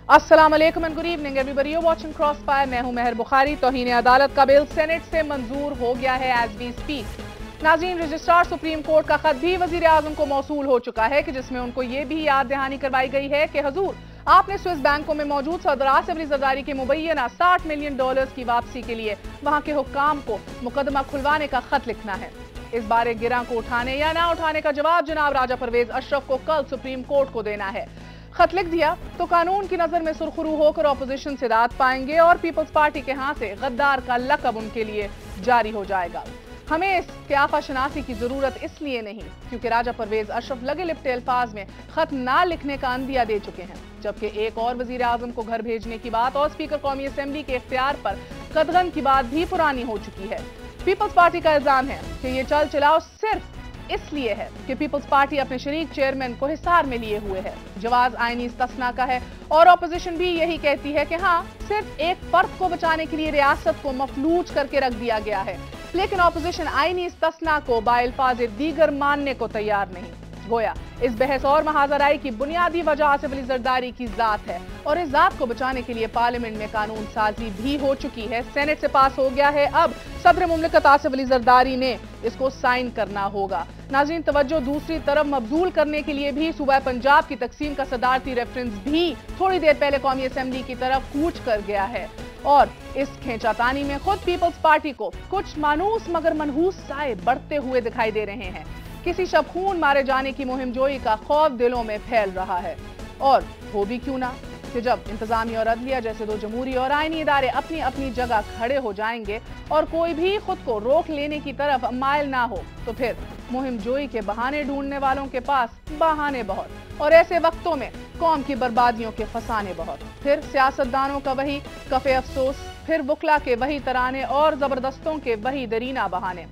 अस्सलाम वालेकुम and good evening everybody, you watching cross fire. मैं हूं मेहर बुखारी। तौहीन अदालत का बिल सेनेट से मंजूर हो गया है एज वी स्पीक। नाज़रीन, रजिस्ट्रार सुप्रीम कोर्ट का खत भी वजीर आजम को मौसूल हो चुका है कि जिसमें उनको ये भी याद दहानी करवाई गई है कि हजूर, आपने स्विस बैंकों में मौजूद सरदराज से जरदारी के मुबैना $60 मिलियन की वापसी के लिए वहां के हुक्काम को मुकदमा खुलवाने का खत लिखना है। इस बारे गिरा को उठाने या ना उठाने का जवाब जनाब राजा परवेज अशरफ को कल सुप्रीम कोर्ट को देना है। खत लिख दिया तो कानून की नजर में सुरखरू होकर ऑपोजिशन से राहत पाएंगे और पीपल्स पार्टी के हाथ से गद्दार का लकब उनके लिए जारी हो जाएगा। हमें इस क़याफ़ा शनासी की जरूरत इसलिए नहीं क्योंकि राजा परवेज अशरफ लगे लिपटे अल्फाज में खत ना लिखने का अंदिया दे चुके हैं, जबकि एक और वजीर आजम को घर भेजने की बात और स्पीकर कौमी असेंबली के इख्तियार पर कदगन की बात भी पुरानी हो चुकी है। पीपल्स पार्टी का इल्जाम है कि ये चल चलाओ सिर्फ इसलिए है कि पीपल्स पार्टी अपने शरीक चेयरमैन को हिसार में लिए हुए है। जवाब आईनी इस्तस्ना का है और ऑपोजिशन भी यही कहती है कि हाँ, सिर्फ एक फर्द को बचाने के लिए रियासत को मफलूज करके रख दिया गया है, लेकिन ऑपोजिशन आईनी इस्तस्ना को बाइल्फाज दीगर मानने को तैयार नहीं। गोया इस बहस और महाजराई की बुनियादी वजह आसिफ अली जरदारी की जात है और इस जात को बचाने के लिए पार्लियामेंट में कानून साजी भी हो चुकी है, सेनेट से पास हो गया है। अब सदर मुमलिकत आसिफ अली जरदारी ने इसको साइन करना होगा। नाज़रीन, तवज्जो दूसरी तरफ मबजूल करने के लिए भी सूबा पंजाब की तकसीम का सदारती रेफरेंस भी थोड़ी देर पहले कौमी असेंबली की तरफ कूच कर गया है और इस खींचातानी में खुद पीपल्स पार्टी को कुछ मानूस मगर मनहूस साए बढ़ते हुए दिखाई दे रहे हैं। किसी शब खून मारे जाने की मुहिम जोई का खौफ दिलों में फैल रहा है और हो भी क्यों ना कि जब इंतजामी और अदलिया जैसे दो जमहूरी और आईनी इदारे अपनी अपनी जगह खड़े हो जाएंगे और कोई भी खुद को रोक लेने की तरफ माइल ना हो तो फिर मुहिम जोई के बहाने ढूंढने वालों के पास बहाने बहुत और ऐसे वक्तों में कौम की बर्बादियों के फसाने बहुत। फिर सियासतदानों का वही कफे अफसोस, फिर वकला के वही तराने और जबरदस्तों के वही दरीना बहाने।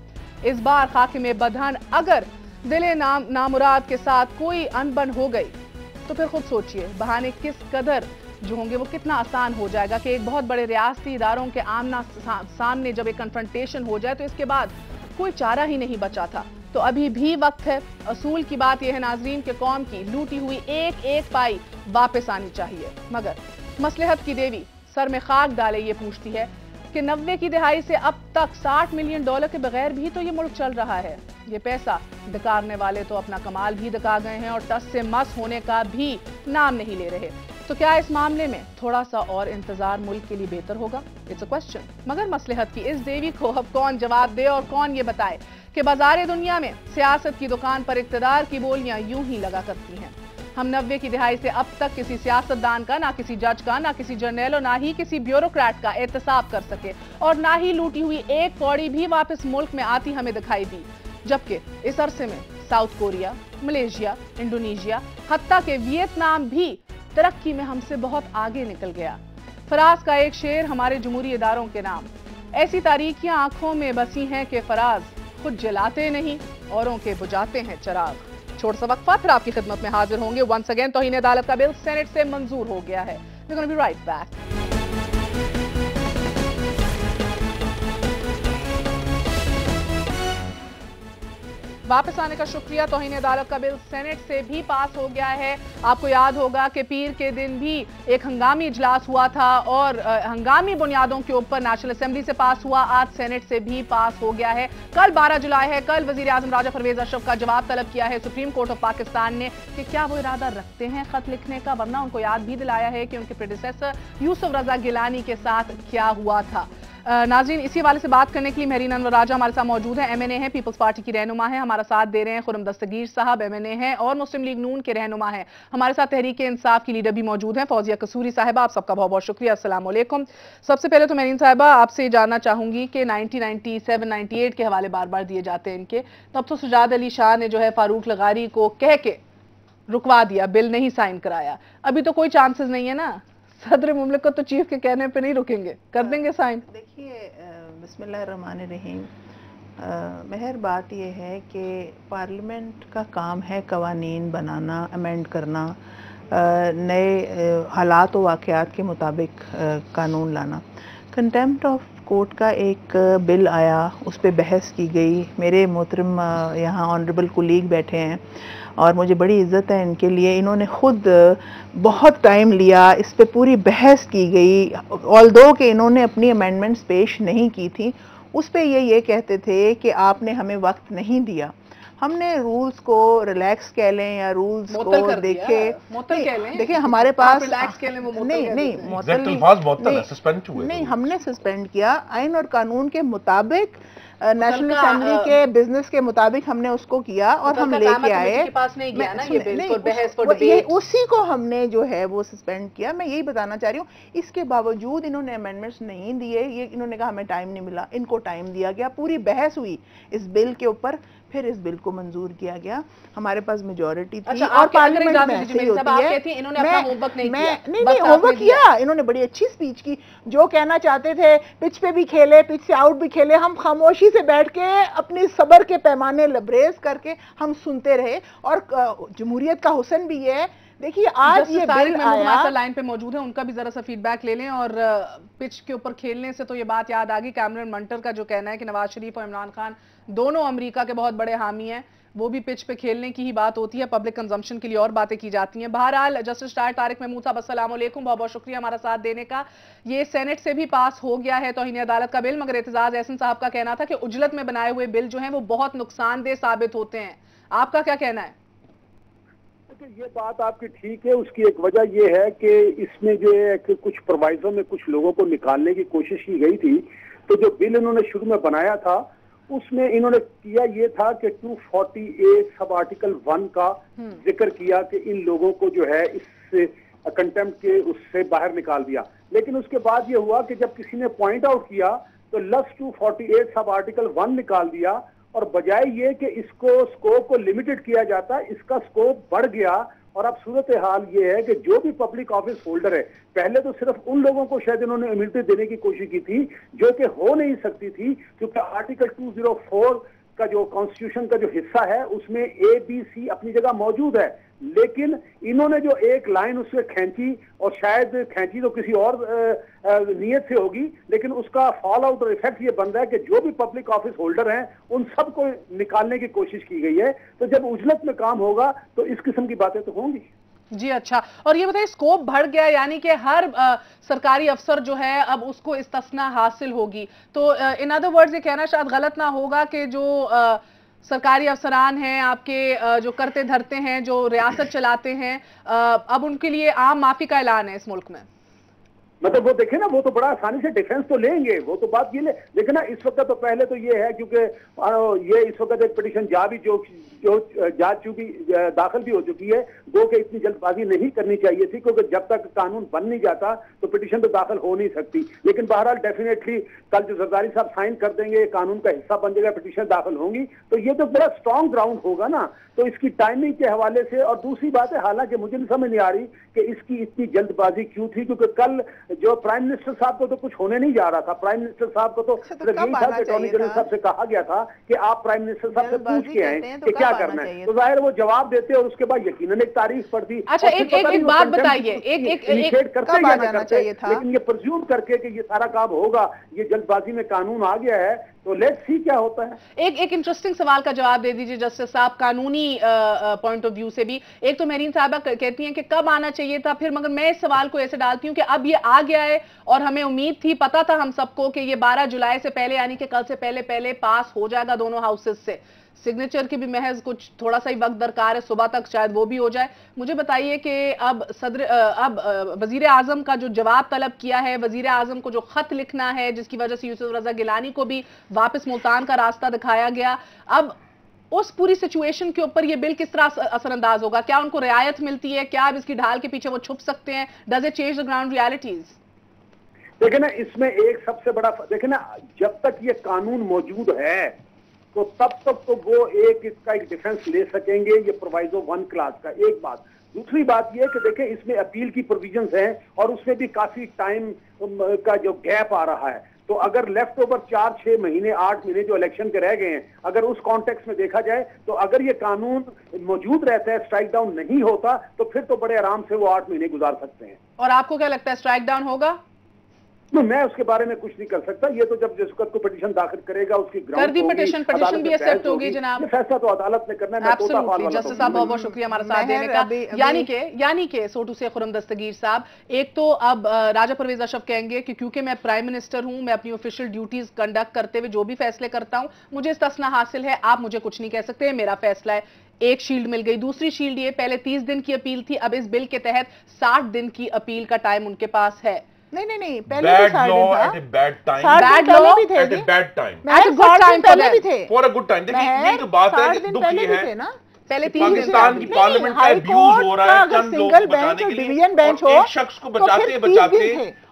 इस बार खाके में बदहन अगर दिले नामुराद के साथ कोई अनबन हो गई तो फिर खुद सोचिए बहाने किस कदर जो होंगे वो कितना आसान हो जाएगा कि एक बहुत बड़े रियासती इदारों के आमना सामने जब एक कन्फ्रंटेशन हो जाए तो इसके बाद कोई चारा ही नहीं बचा था। तो अभी भी वक्त है। असूल की बात यह है नाजरीन कि कौम की लूटी हुई एक एक पाई वापस आनी चाहिए, मगर मसलहत की देवी सर में खाक डाले ये पूछती है कि 90 की दिहाई से अब तक $60 मिलियन के बगैर भी तो ये मुल्क चल रहा है। ये पैसा दिकारने वाले तो अपना कमाल भी दिखा गए हैं और टस से मस होने का भी नाम नहीं ले रहे। तो क्या इस मामले में थोड़ा सा और इंतजार मुल्क के लिए बेहतर होगा? It's a question. मगर मसलहत की इस देवी को अब कौन जवाब दे और कौन ये बताए कि बाजारे दुनिया में सियासत की दुकान पर इक्तदार की बोलियां यूं ही लगा करती हैं। हम 90 की दिहाई से अब तक किसी सियासतदान का, ना किसी जज का, ना किसी जर्नल और ना ही किसी ब्यूरोक्रेट का एहतसाब कर सके और ना ही लूटी हुई एक कौड़ी भी वापस मुल्क में आती हमें दिखाई दी, जबकि इस अरसे में साउथ कोरिया, मलेशिया, इंडोनेशिया, हत्ता के वियतनाम भी तरक्की में हमसे बहुत आगे निकल गया। फराज का एक शेर हमारे जमहूरी इदारों के नाम, ऐसी तारीकियां आंखों में बसी हैं कि फराज खुद जलाते नहीं औरों के बुझाते हैं चराग। छोड़ सा वक्फा, फिर आपकी खिदमत में हाजिर होंगे। वंस अगेन तौहीन अदालत का बिल सेनेट से मंजूर हो गया है। We're going to be right back. वापस आने का शुक्रिया। तौहीन अदालत का बिल सेनेट से भी पास हो गया है। आपको याद होगा कि पीर के दिन भी एक हंगामी इजलास हुआ था और हंगामी बुनियादों के ऊपर नेशनल असेंबली से पास हुआ, आज सेनेट से भी पास हो गया है। कल 12 जुलाई है। कल वजीर आजम राजा परवेज अशरफ का जवाब तलब किया है सुप्रीम कोर्ट ऑफ पाकिस्तान ने कि क्या वो इरादा रखते हैं खत लिखने का, वरना उनको याद भी दिलाया है कि उनके प्रेडिसेसर यूसुफ रजा गिलानी के साथ क्या हुआ था। नाज़रीन, इसी हवाले से बात करने के लिए मेहरीन अनवर राजा हमारे साथ मौजूद हैं। MNA हैं, पीपल्स पार्टी की रहनुमा है, हमारा साथ दे रहे हैं। खुरम दस्तगीर साहब MNA हैं और मुस्लिम लीग नून के रहनुमा हैं। हमारे साथ तहरीक इंसाफ की लीडर भी मौजूद हैं, फौजिया कसूरी साहिबा। आप सबका बहुत बहुत शुक्रिया। अस्सलाम वालेकुम। सबसे पहले तो मेहरीन साहिबा आपसे जानना चाहूंगी कि 1997-98 के हवाले बार बार दिए जाते हैं इनके, तब तो सुजाद अली शाह ने जो है फारूक लगारी को कह के रुकवा दिया, बिल नहीं साइन कराया। अभी तो कोई चांसेस नहीं है ना? सदर मुमलिकत तो चीफ के कहने पे नहीं रुकेंगे, कर देंगे साइन। देखिए, बिस्मिल्लाहिर्रहमानिर्रहीम, मेहर बात यह है कि पार्लियामेंट का काम है कवानीन बनाना, अमेंड करना, नए हालात व वाक़यात के मुताबिक कानून लाना। कंटेम्प्ट ऑफ कोर्ट का एक बिल आया, उस पर बहस की गई। मेरे मोहतरम यहाँ ऑनरेबल कुलीग बैठे हैं और मुझे बड़ी इज़्ज़त है इनके लिए। इन्होंने ख़ुद बहुत टाइम लिया, इस पे पूरी बहस की गई। ऑल्दो कि इन्होंने अपनी अमेंडमेंट्स पेश नहीं की थी, उस पे ये कहते थे कि आपने हमें वक्त नहीं दिया। हमने रूल्स को रिलैक्स कह लें या रूल्स को देखे, देखिए हमारे पास नहीं, हमने सस्पेंड किया आइन और कानून के मुताबिक, नेशनल असेंबली के बिजनेस के मुताबिक हमने उसको किया और हम लेके आए। उसी को हमने जो है वो सस्पेंड किया। मैं यही बताना चाह रही हूँ, इसके बावजूद इन्होंने अमेंडमेंट्स नहीं दिए। ये इन्होंने कहा हमें टाइम नहीं मिला, इनको टाइम दिया गया, पूरी बहस हुई इस बिल के ऊपर, फिर इस बिल को मंजूर किया गया। हमारे पास मेजॉरिटी थी और पार्लियामेंट में ऐसे ही होती है। नहीं, होमवर्क किया इन्होंने, बड़ी अच्छी स्पीच की। जो कहना चाहते थे पिच पे भी खेले, पिच से आउट भी खेले, हम खामोशी से बैठ के अपनी सब्र के पैमाने लबरेज करके हम सुनते रहे। और जमहूरियत का हुस्न भी ये है, देखिए आज ये बिल आया, लाइन पे मौजूद है, उनका भी जरा सा फीडबैक ले लें। और पिच के ऊपर खेलने से तो ये बात याद आ गई, कैमरन मंटर का जो कहना है कि नवाज शरीफ और इमरान खान दोनों अमेरिका के बहुत बड़े हामी हैं, वो भी पिच पे खेलने की ही बात होती है, पब्लिक कंजम्पशन के लिए और बातें की जाती हैं। बहरहाल जस्टिस रिटायर्ड तारिक महमूद साहब, अस्सलाम वालेकुम, बहुत बहुत शुक्रिया हमारा साथ देने का। ये सेनेट से भी पास हो गया है तौहीन अदालत का बिल, मगर एतजाज एहसन साहब का कहना था कि उजलत में बनाए हुए बिल जो हैं वो बहुत नुकसानदेह साबित होते हैं। आपका क्या कहना है? ये बात आपकी ठीक है। उसकी एक वजह यह है कि इसमें जो है कि कुछ प्रोवाइजों में कुछ लोगों को निकालने की कोशिश की गई थी। तो जो बिल इन्होंने शुरू में बनाया था उसमें इन्होंने किया ये था कि 240A सब आर्टिकल 1 का जिक्र किया कि इन लोगों को जो है इस कंटेम्प्ट के उससे बाहर निकाल दिया। लेकिन उसके बाद ये हुआ कि जब किसी ने पॉइंट आउट किया तो लस 248 सब आर्टिकल 1 निकाल दिया, और बजाय ये कि इसको स्कोप को लिमिटेड किया जाता, इसका स्कोप बढ़ गया। और अब सूरत हाल ये है कि जो भी पब्लिक ऑफिस होल्डर है, पहले तो सिर्फ उन लोगों को शायद इन्होंने इम्यूनिटी देने की कोशिश की थी जो कि हो नहीं सकती थी, क्योंकि आर्टिकल 204 का जो कॉन्स्टिट्यूशन का जो हिस्सा है उसमें ABC अपनी जगह मौजूद है। लेकिन इन्होंने जो एक लाइन उससे खींची, और शायद खींची तो किसी और नियत से होगी, लेकिन उसका फॉल आउट और इफेक्ट ये बन रहा है कि जो भी पब्लिक ऑफिस होल्डर हैं उन सबको निकालने की कोशिश की गई है। तो जब उजलत में काम होगा तो इस किस्म की बातें तो होंगी। जी अच्छा, और ये बताइए स्कोप बढ़ गया, यानी कि हर सरकारी अफसर जो है अब उसको इस्तिस्ना हासिल होगी। तो इन अदर वर्ड्स ये कहना शायद गलत ना होगा कि जो सरकारी अफसरान हैं आपके, जो करते धरते हैं, जो रियासत चलाते हैं, अब उनके लिए आम माफी का ऐलान है इस मुल्क में। मतलब वो देखे ना, वो तो बड़ा आसानी से डिफेंस तो लेंगे, वो तो बात ये ले, लेकिन ना इस वक्त तो पहले तो ये है क्योंकि ये इस वक्त एक पिटीशन जा चुकी दाखिल भी हो चुकी है, दो के इतनी जल्दबाजी नहीं करनी चाहिए थी, क्योंकि जब तक कानून बन नहीं जाता तो पिटीशन तो दाखिल हो नहीं सकती। लेकिन बहरहाल डेफिनेटली कल जो जरदारी साहब साइन कर देंगे, कानून का हिस्सा बन जाएगा, पिटीशन दाखिल होंगी, तो ये तो बड़ा स्ट्रॉन्ग ग्राउंड होगा ना। तो इसकी टाइमिंग के हवाले से, और दूसरी बात है, हालांकि मुझे नहीं समझ नहीं आ रही कि इसकी इतनी जल्दबाजी क्यों थी, क्योंकि कल जो प्राइम मिनिस्टर साहब को तो कुछ होने नहीं जा रहा था। प्राइम मिनिस्टर साहब को तो अटॉर्नी जनरल साहब से कहा गया था कि आप प्राइम मिनिस्टर साहब से पूछ के आए कि क्या करना है, तो जाहिर वो जवाब देते और उसके बाद यकीनन एक तारीफ पड़ दी। अच्छा, एक बात बताइए, लेकिन ये प्रिज्यूम करके कि ये सारा काम होगा, ये जल्दबाजी में कानून आ गया है, तो लेट्स सी क्या होता है। एक इंटरेस्टिंग सवाल का जवाब दे दीजिए जस्टिस साहब, कानूनी पॉइंट ऑफ व्यू से भी। एक तो मेरीन साहबा कहती हैं कि कब आना चाहिए था, फिर मगर मैं इस सवाल को ऐसे डालती हूं कि अब ये आ गया है और हमें उम्मीद थी, पता था हम सबको कि ये 12 जुलाई से पहले, यानी कि कल से पहले पास हो जाएगा दोनों हाउसेज से। सिग्नेचर की भी महज कुछ थोड़ा सा ही वक्त दरकार है, सुबह तक शायद वो भी हो जाए। मुझे बताइए कि अब वजीर आजम का जो जवाब तलब किया है, वजीर आजम को जो खत लिखना है जिसकी वजह से यूसुफ रजा गिलानी को भी वापस मुल्तान का रास्ता दिखाया गया, अब उस पूरी सिचुएशन के ऊपर ये बिल किस तरह असरअंदाज होगा? क्या उनको रियायत मिलती है? क्या अब इसकी ढाल के पीछे वो छुप सकते हैं? Does it change the ground realities? देखिए ना, इसमें एक सबसे बड़ा, देखिए ना, जब तक ये कानून मौजूद है तो तब तक तो वो इसका एक डिफेंस ले सकेंगे, ये प्रोवाइजो 1 क्लास का। एक बात, दूसरी बात ये कि देखें इसमें अपील की प्रोविजंस हैं और उसमें भी काफी टाइम का जो गैप आ रहा है। तो अगर लेफ्ट ओवर 4-6 महीने 8 महीने जो इलेक्शन के रह गए हैं, अगर उस कॉन्टेक्स्ट में देखा जाए तो अगर ये कानून मौजूद रहता है, स्ट्राइक डाउन नहीं होता, तो फिर तो बड़े आराम से वो 8 महीने गुजार सकते हैं। और आपको क्या लगता है, स्ट्राइक डाउन होगा? मैं उसके बारे में कुछ नहीं कर सकता, ये तो जब जिस वक्त को पिटीशन दाखिल करेगा उसकी कर दी पिटीशन भी एक्सेप्ट होगी जनाब, फैसला तो अदालत ने करना है। जस्टिस साहब बहुत बहुत शुक्रिया हमारा साथ देने का। यानी के सो टू से खुर्रम दस्तगीर साहब, एक तो अब राजा परवेज अशरफ कहेंगे कि क्योंकि मैं प्राइम मिनिस्टर हूं, मैं अपनी ऑफिशियल ड्यूटीज कंडक्ट करते हुए जो भी फैसले करता हूं मुझे इस्तना हासिल है, आप मुझे कुछ नहीं कह सकते, मेरा फैसला है। एक शील्ड मिल गई। दूसरी शील्ड ये, पहले 30 दिन की अपील थी, अब इस बिल के तहत 60 दिन की अपील का टाइम उनके पास है। नहीं पहले bad law at a bad time, bad law भी थे, at a bad time, at a good time पहले भी थे, फॉर अ गुड टाइम। देखिए ये तो बात है कि दुख ये है ना, पहले पाकिस्तान की पार्लियामेंट का अब्यूज हो रहा है चंद लोग को बचाने के लिए, और एक शख्स को बचाते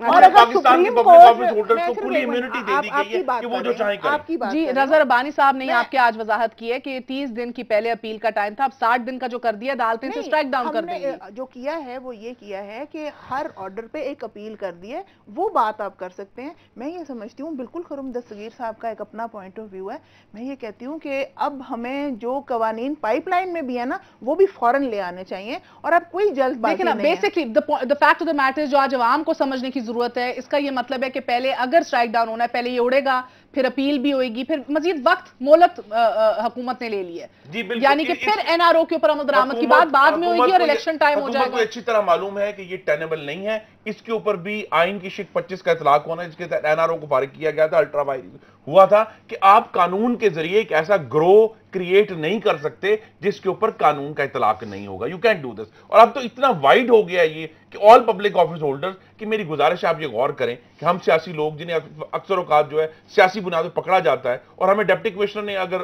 और पाकिस्तान के पब्लिक ऑफिस होल्डर्स को फुल इम्यूनिटी दे दी गई है कि वो जो चाहे करें। जी रजा रब्बानी साहब ने आपके आज वजाहत की है कि 30 दिन की पहले अपील का टाइम था, अब 60 दिन का जो कर दिया अदालतें से स्ट्राइक डाउन कर देंगे। जो किया है वो ये किया है कि हर ऑर्डर पे एक अपील कर दी है, वो बात आप कर सकते हैं। मैं ये समझती हूँ, बिल्कुल खुर्रम दस्तगीर साहब का एक अपना पॉइंट ऑफ व्यू है, मैं ये कहती हूँ कि अब हमें जो कवानीन पाइपलाइन में भी है ना वो भी फौरन ले आने चाहिए, और अब कोई जल्दबाजी नहीं है। Basically the fact of the matter जो आज आवाम को समझने की जरूरत है, इसका ये मतलब है कि पहले अगर स्ट्राइक डाउन होना है, पहले ये उड़ेगा, फिर अपील भी होगी, फिर मजीद वक्त मोहलत हुकूमत ने ले ली है, यानी कि फिर एनआरओ के ऊपर अमल दरामद की बात बाद में होगी और इलेक्शन टाइम हो जाएगा। अच्छी तरह मालूम है कि ये टेनेबल नहीं है, इसके ऊपर भी आइन की शिक 25 का इतलाक होना है, जिसके तहत एनआरओ को फारिग किया गया था। अल्ट्रा वायरस हुआ था कि आप कानून के जरिए एक ऐसा ग्रो क्रिएट नहीं कर सकते जिसके ऊपर कानून का इतलाक नहीं होगा। You can do this. और अब तो इतना वाइड हो गया ये कि ऑल पब्लिक ऑफिस होल्डर्स की मेरी गुजारिश है आप ये गौर करें कि हम सियासी लोग जिन्हें अक्सर औकात जो है सियासी बुनियाद पर पकड़ा जाता है, और हमें डिप्टी कमिश्नर ने अगर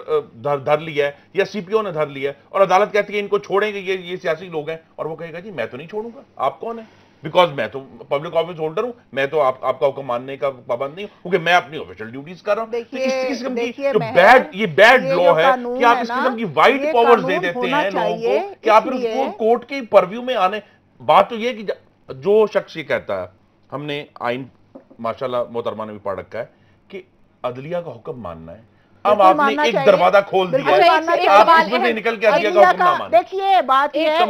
धर लिया है या सीपीओ ने धर लिया है और अदालत कहती है इनको छोड़ेंगे, ये सियासी लोग हैं, और वो कहेगा जी मैं तो नहीं छोड़ूंगा, आप कौन है, बिकॉज मैं तो पब्लिक ऑफिस होल्डर हूं, मैं तो आपका हुक्म मानने का पाबंद नहीं हूं क्योंकि मैं अपनी ऑफिशियल ड्यूटीज कर रहा हूं। तो इस किस्म की जो बैड लॉ है कि आप इस किस्म की वाइड पावर्स दे देते हैं लोगों को कि आप उसको कोर्ट के परव्यू में आने। बात तो ये कि जो शख्स ये कहता है, हमने आइन माशाल्लाह मोहतरमा ने भी पढ़ रखा है कि अदलिया का हुक्म मानना है, अब आपने एक दरवाजा खोल दिया है, आप इसमें से निकल के अदलिया का हुक्म ना माने। देखिए बात ये है,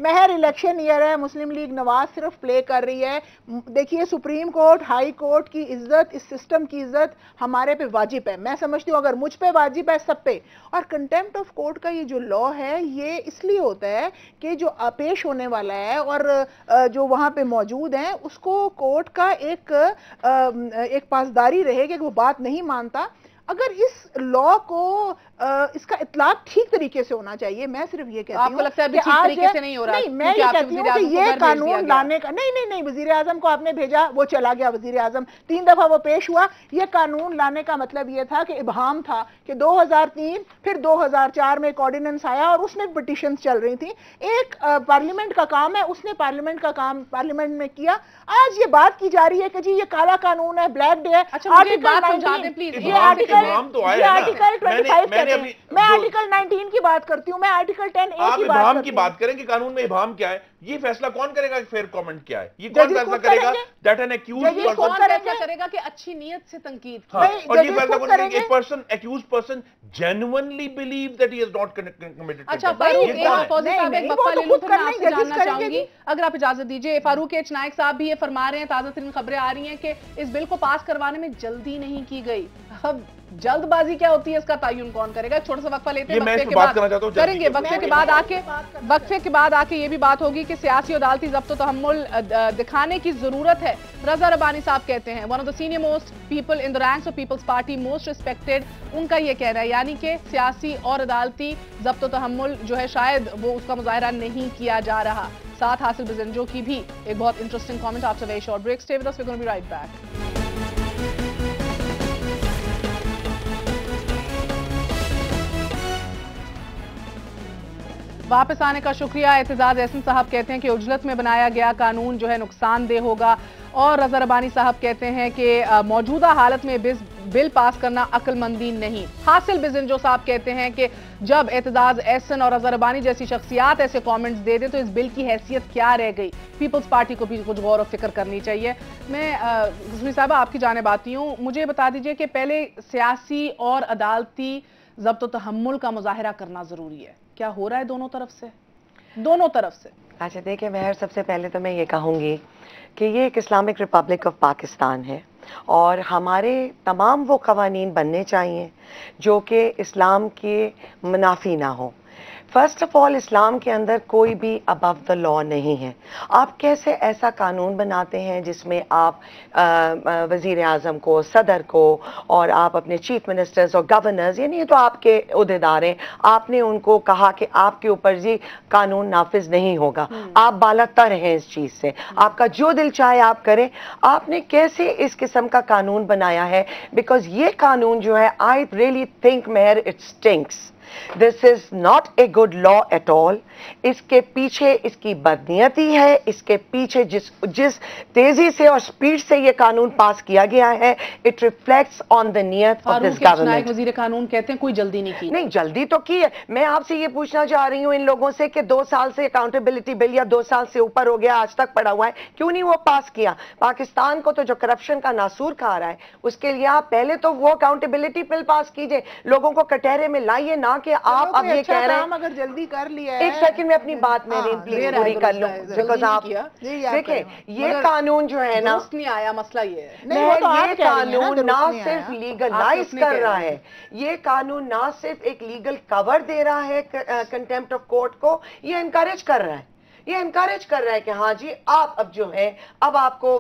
महर इलेक्शन ईयर है, मुस्लिम लीग नवाज सिर्फ प्ले कर रही है। देखिए सुप्रीम कोर्ट, हाई कोर्ट की इज्जत, इस सिस्टम की इज्जत हमारे पे वाजिब है। मैं समझती हूँ अगर मुझ पे वाजिब है सब पे। और कंटेम्प्ट ऑफ कोर्ट का ये जो लॉ है ये इसलिए होता है कि जो पेश होने वाला है और जो वहां पे मौजूद है उसको कोर्ट का एक पासदारी रहेगी कि वो बात नहीं मानता। अगर इस लॉ को इसका इतलाक ठीक तरीके से होना चाहिए। मैं सिर्फ ये कहती हूँ, आपको लगता है अभी ठीक तरीके से नहीं हो रहा? नहीं, मैं ये कहती हूँ कि ये कानून लाने का नहीं, वजीर आजम को आपने भेजा, वो चला गया वजीर आजम, 3 दफा वो पेश हुआ। ये कानून लाने का मतलब ये था कि इबहाम था कि 2003 फिर 2004 में एक ऑर्डिनेंस आया और उसमें पिटीशन चल रही थी। एक पार्लियामेंट का काम है, उसने पार्लियामेंट का काम पार्लियामेंट में किया। आज ये बात की जा रही है कि जी ये काला कानून है, ब्लैक डे है। आर्टिकल 25 कहते हैं, मैं आर्टिकल 19 की बात करती हूँ, मैं आर्टिकल 10A की बात करें कि कानून में इबाम क्या है। ये फैसला कौन करेगा कि फेयर कमेंट क्या है? ये कौन फैसला करेगा दैट एन अक्यूज्ड पर्सन कौन फैसला करेगा कि अच्छी नीयत से तंकीद की? और ये फैसला कौन करेगा कि person accused person genuinely believe that he has not committed. अच्छा फारूक फौजी साहब एक वक्फा ले लूं, फिर मैं आपसे जानना चाहूंगी अगर आप इजाजत दीजिए। फारूक एच नाइक साहब भी ये फरमा रहे हैं, ताजा तरीन खबरें आ रही हैं कि इस बिल को पास करवाने में जल्दी नहीं की गई। अब जल्दबाजी क्या होती है, इसका तयन कौन करेगा? छोटा सा वक्फा लेते हैं, वक्फे के बाद करेंगे। वक्फे के बाद आके ये भी बात होगी कि सियासी अदालती ज़ब्त और तहम्मुल दिखाने की जरूरत है। रजा रब्बानी साहब कहते हैं one of the senior most people in the ranks of peoples party, most respected, उनका ये कहना है, यानी कि सियासी और अदालती ज़ब्त और तहम्मुल जो है शायद वो उसका मुजाहरा नहीं किया जा रहा। साथ हासिल बिजंजो की भी एक बहुत interesting comment. After very short break, stay with us, we are going to be right back. वापस आने का शुक्रिया। एतजाज एहसन साहब कहते हैं कि उजलत में बनाया गया कानून जो है नुकसानदेह होगा, और रजा रब्बानी साहब कहते हैं कि मौजूदा हालत में बिल पास करना अक्लमंदी नहीं। हासिल बिजंजो साहब कहते हैं कि जब एतजाज एहसन और रजा रब्बानी जैसी शख्सियात ऐसे कमेंट्स दे दें तो इस बिल की हैसियत क्या रह गई? पीपल्स पार्टी को भी कुछ गौर और फिक्र करनी चाहिए। मैं गुजरी साहब आपकी जानिब आती हूँ, मुझे बता दीजिए कि पहले सियासी और अदालती ज़ब्त और तहम्मुल का मुजाहरा करना जरूरी है, क्या हो रहा है दोनों तरफ से? दोनों तरफ से। अच्छा देखिए मेहर, सबसे पहले तो मैं ये कहूँगी कि ये एक इस्लामिक रिपब्लिक ऑफ पाकिस्तान है और हमारे तमाम वो कवानीन बनने चाहिए जो कि इस्लाम के मुनाफी ना हो। फर्स्ट ऑफ ऑल, इस्लाम के अंदर कोई भी अबव द लॉ नहीं है। आप कैसे ऐसा कानून बनाते हैं जिसमें आप वज़ीर आज़म को, सदर को और आप अपने चीफ मिनिस्टर्स और गवर्नर्स, यानी ये तो आपके उहदेदार हैं, आपने उनको कहा कि आपके ऊपर जी कानून नाफिज नहीं होगा, आप बालातर हैं इस चीज़ से, आपका जो दिल चाहे आप करें। आपने कैसे इस किस्म का कानून बनाया है? बिकॉज ये कानून जो है, I really think Mehar, it stinks. This is not a good law at all. इसके पीछे इसकी बदनीयती है, इसके पीछे जिस तेजी से और स्पीड से ये कानून पास किया गया है, it reflects on the नीयत of this government. वजीर कानून कहते हैं कोई जल्दी नहीं की। नहीं, जल्दी तो की है। मैं आपसे ये पूछना चाह रही हूँ इन लोगों से कि 2 साल से अकाउंटेबिलिटी बिल या 2 साल से ऊपर हो गया, आज तक पड़ा हुआ है, क्यों नहीं वो पास किया? पाकिस्तान को तो जो करप्शन का नासूर खा रहा है, उसके लिए आप पहले तो वो अकाउंटेबिलिटी बिल पास कीजिए, लोगों को कटहरे में लाइए, ना कि आप अब ये कह रहे हैं अगर जल्दी कर लिया है। एक सेकंड में अपनी बात मेरी प्लीज पूरी कर लूं, बिकॉज आप देखिए ये कानून जो है ना, नहीं आया, मसला ये है ये कानून ना सिर्फ लीगलाइज कर रहा है, ये कानून ना सिर्फ एक लीगल कवर दे रहा है कंटेम्प्ट ऑफ कोर्ट को, ये एनकरेज कर रहा है, ये एनकरेज कर रहा है कि हाँ जी आप अब जो है, अब आपको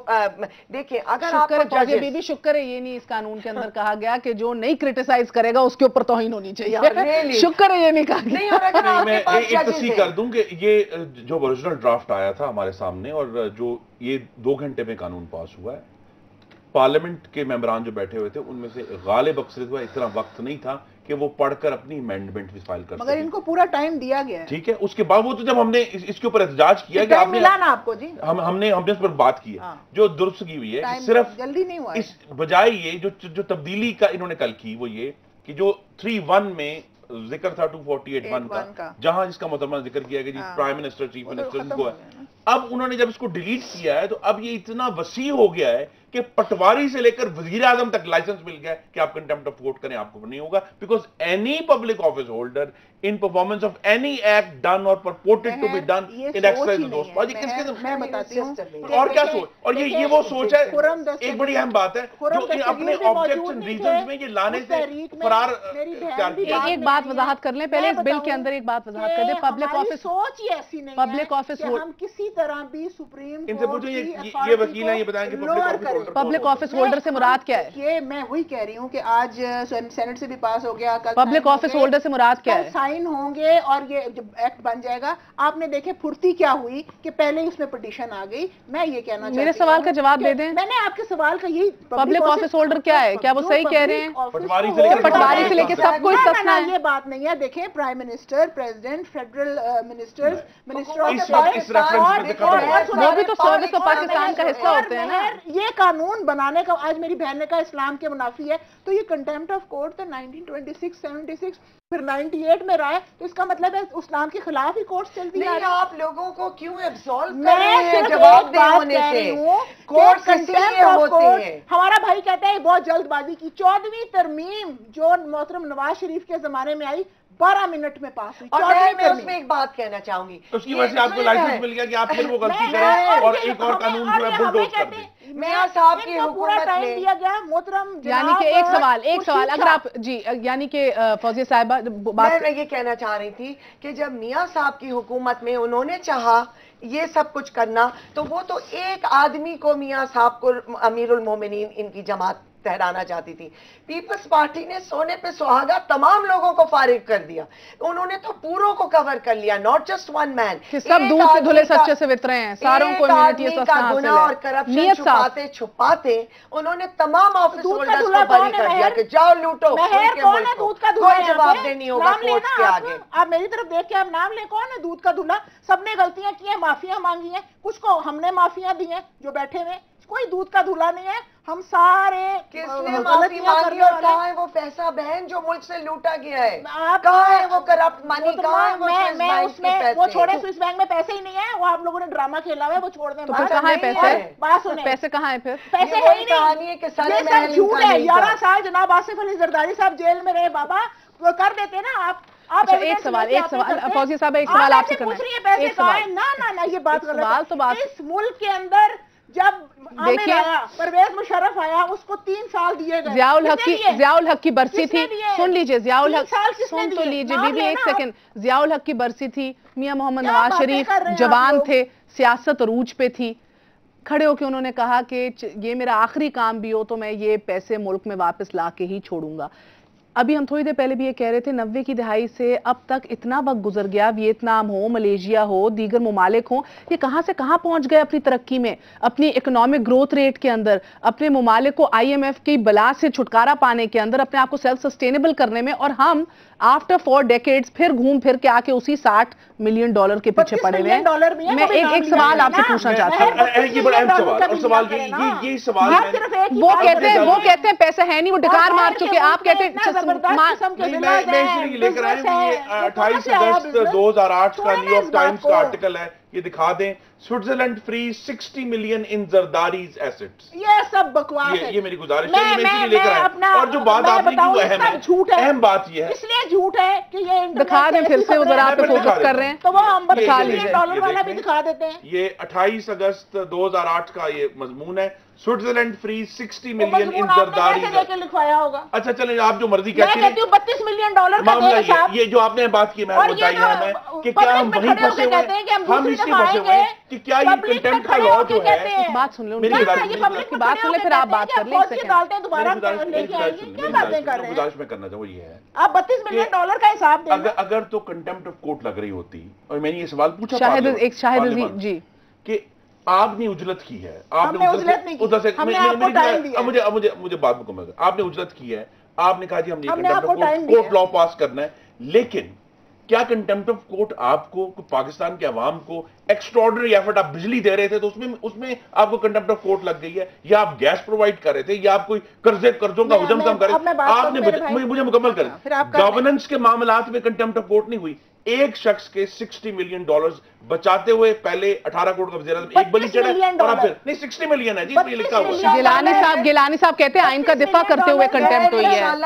देखिए, अगर आपको बीबी शुक्र है ये नहीं इस कानून के अंदर कहा गया कि जो नहीं क्रिटिसाइज करेगा उसके ऊपर तौहीन होनी चाहिए। शुक्र है ये नहीं कहा गया। मैं एक तस्दीक कर दूं कि ये जो ओरिजिनल ड्राफ्ट आया था हमारे सामने और जो ये 2 घंटे में कानून पास हुआ है, पार्लियामेंट के मेंबरान जो बैठे हुए थे उनमें से गालिब अक्सरियत हुआ, इतना वक्त नहीं था कि वो पढ़कर अपनी अमेंडमेंट भी फाइल कर सके, मगर इनको पूरा टाइम दिया गया है। ठीक है, उसके बाद वो तो जब हमने इसके ऊपर एहतजाज किया कि आपने मिला ना आपको जी, हमने इस पर बात की है, जो दुरुस्त की हुई है, सिर्फ जल्दी नहीं हुआ, इस बजाय ये जो तब्दीली का इन्होंने कल की वो ये कि जो 3(1) में जिक्र था 248(1) का, जहां जिसका मुतम्मल जिक्र किया गया जी प्राइम मिनिस्टर, चीफ मिनिस्टर को, अब उन्होंने जब इसको डिलीट किया है तो अब ये इतना वसी हो गया है कि पटवारी से लेकर वजीर आजम तक लाइसेंस मिल गया कि आप कंटेम्प्ट ऑफ कोर्ट करें, आपको नहीं होगा, because any public office holder in performance of any act done और purported to be done in exercise of those powers, किसके मैं बताती हूँ और क्या सोच, और ये वो सोच है, एक बड़ी अहम बात है जो अपने ऑब्जेक्ट्स एंड रीजंस में ये लाने से फरार इख्तियार किया। एक बात वजाहत कर लें पहले, इस बिल के अंदर एक बात वजाहत कर दें, पब्लिक ऑफिस सोच ही ऐसी नहीं है, पब्लिक ऑफिस हम किसी तरह भी सुप्रीम इनसे पूछो, ये वकील हैं, ये बताएंगे पब्लिक ऑफिस होल्डर से मुराद क्या है? ये मैं वही कह रही हूँ कि आज सेनेट से भी पास हो गया, कल पब्लिक ऑफिस होल्डर से मुराद क्या है? साइन होंगे और ये जब एक्ट बन जाएगा, आपने देखे फुर्ती क्या हुई कि पहले ही उसमें पिटीशन आ गई। मैं ये कहना चाहती हूं, मेरे सवाल का जवाब दे दें। मैंने आपके सवाल का यही, पब्लिक ऑफिस होल्डर क्या है, क्या वो सही कह रहे हैं? पटवारी से लेकर सब कुछ सस्ता है, ये बात नहीं है। देखें, prime minister, president, federal ministers, minister of वो भी तो सर्विस ऑफ पाकिस्तान का हिस्सा होते हैं ना। ये कानून बनाने का, आज मेरी बहन ने कहा इस्लाम के मुनाफी है, तो ये कंटेम्प्ट ऑफ कोर्ट था 1926, 76, फिर 98 में राय, तो इसका मतलब है इस्लाम के खिलाफ ही कोर्ट चलती है। आप लोगों को क्यों एब्सॉल्व कर रहे हैं जवाब दे होने से? कोर्ट कंटेम्प्ट होती है। हमारा भाई कहता है बहुत जल्दबाजी की। 14वीं तरमीम जो मोहतरम नवाज शरीफ के जमाने में आई, 12 मिनट में पास हुई। और मैं उसमें एक बात कहना चाहूंगी, उसकी वजह से आपको लाइसेंस मिल गया कि आप फिर वो गलती करें और एक और कानून जो है बुलडोज कर दें। मियां साहब की हुकूमत में दिया गया मोहतरम, यानी कि एक सवाल अगर आप जी, यानी कि फौजिया साहिबा मैं ये कहना चाह रही थी कि जब मियां साहब की हुकूमत में उन्होंने चाहा ये सब कुछ करना, तो वो तो एक आदमी को, मियां साहब को अमीरुल मोमिनीन इनकी जमात ठहराना चाहती थी। पीपल्स पार्टी ने सोने पे सुहागा तमाम लोगों को फारिग कर दिया, उन्होंने तो पूरों को कवर कर लिया, नॉट जस्ट वन मैन। सब दूध से धुले सच्चे से वितरे हैं, सारों को इम्यूनिटी गुनाह और करप्शन छुपाते छुपाते उन्होंने तमाम ऑफिस होल्डर्स को बरी कर दिया कि जाओ लूटो, कोई जवाब नहीं होगा कोर्ट के आगे। आप मेरी तरफ देख के आप नाम ले, कौन है दूध का धुला? सबने गलतियां की हैं, माफिया मांगी हैं, कुछ को हमने माफिया दी हैं जो बैठे हुए, कोई दूध का धुला नहीं है। हम सारे किसने माफी मांगी और कहाँ है वो पैसा बहन जो मुल्क से लूटा गया है? कहाँ है वो करप्ट मनी? कहाँ है वो स्विस बैंक के पैसे? वो छोड़े, स्विस बैंक में पैसे ही नहीं है, वो आप लोगों ने ड्रामा खेला हुआ है, वो छोड़ दें। तो फिर कहाँ है पैसे? बात सुने, पैसे कहाँ है? फिर पैसे है ही नहीं, ये सब झूठ है। 11 साल जनाब आसिफ अली जरदारी साहब जेल में रहे, बाबा वो कर देते ना आप। आप अच्छा, एक सवाल फौजिया साहब, एक सवाल आपसे करना है। एक सवाल, ना ये बात एक सवाल तो बात, इस मुल्क के अंदर जब देखिए परवेज मुशर्रफ आया उसको 3 साल दिए गए। ज़ियाउल हक की बरसी थी, सुन लीजिए, ज़ियाउल हक सुन तो लीजिए बीबी, एक सेकंड। ज़ियाउल हक की बरसी थी, मियां मोहम्मद नवाज शरीफ जवान थे, सियासत अरूज पे थी, खड़े होकर उन्होंने कहा कि ये मेरा आखिरी काम भी हो तो मैं ये पैसे मुल्क में वापस ला के ही छोड़ूंगा। अभी हम थोड़ी देर पहले भी ये कह रहे थे 90 की दहाई से अब तक इतना वक्त गुजर गया, वियतनाम हो, मलेशिया हो, दीगर ममालिक हो, ये कहां से कहां पहुंच गए अपनी तरक्की में, अपनी इकोनॉमिक ग्रोथ रेट के अंदर, अपने ममालिक को IMF की बला से छुटकारा पाने के अंदर, अपने आप को सेल्फ सस्टेनेबल करने में, और हम आफ्टर 4 डेकेड्स फिर घूम फिर के आके उसी $60 मिलियन के पीछे पड़े हुए हैं। मैं एक सवाल आपसे पूछना चाहती हूँ, वो कहते हैं पैसा है नहीं, वो डकार मार चुके, आप कहते हैं 28 अगस्त 2008 का न्यूयॉर्क टाइम्स का आर्टिकल है, ये दिखा दें, Switzerland free 60 million in Zardari's assets. ये सब बकवास है, ये मेरी गुजारिश है, मैं इसीलिए लेकर आया। और जो बात आपने की वो अहम है, झूठ है, अहम बात ये है, इसलिए झूठ है कि ये दिखा दें फिर से, उधर आप फोकस कर रहे हैं तो वो हम $32 मिलियन वाला भी दिखा देते हैं। ये 28 अगस्त 2008 का ये मजमून है, स्विट्जरलैंड फ्री 60 मिलियन इन जरदारी लिखवाया होगा। अच्छा चलें, आप जो मर्जी कहती हैं, $32 मिलियन मामला ये जो आपने बात की, मैं बताइए हमें कि क्या हम वहीं फंसे हुए हैं, हम इसलिए फंसे हुए हैं कि क्या ये कंटेम्प्ट का लॉ जो है, बात सुन लो, मेरी बात सुन ले फिर आप बात कर लें। गुजारिश में करना चाहूँ ये है, आप $32 मिलियन का हिसाब दें। अगर तो कंटेम्प्ट ऑफ कोर्ट लग रही होती, और मैंने ये सवाल पूछा शाहिद जी कि आपने उजलत की है, आपने उजलत नहीं की, हमने आपको टाइम दिया। मुझे बात मुकम्मल कर, आपने उजलत की है, आपने कहा जी हमने कोर्ट लॉ पास करना है, लेकिन क्या कंटेम्प्ट ऑफ कोर्ट आपको पाकिस्तान के अवाम को एक्स्ट्राऑर्डिनरी एफर्ट, आप बिजली दे रहे थे तो उसमें आपको कंटेम्प्ट ऑफ कोर्ट लग गई है, या आप गैस प्रोवाइड कर रहे थे, या आप कोई कर्जों का हुजम कम कर रहे थे, आपने मुझे मुकम्मल कर, गवर्नेंस के मामलात में कंटेम्प्ट ऑफ कोर्ट नहीं हुई। एक शख्स के $60 मिलियन बचाते हुए पहले 18 करोड़ का वज़ीर-ए-आज़म एक बली चढ़े, और आप फिर नहीं 60 मिलियन है जी, इसमें लिखा हुआ है। गिलानी साहब कहते हैं आइन का दिफा करते हुए कंटेम्प्ट हुई है। कौन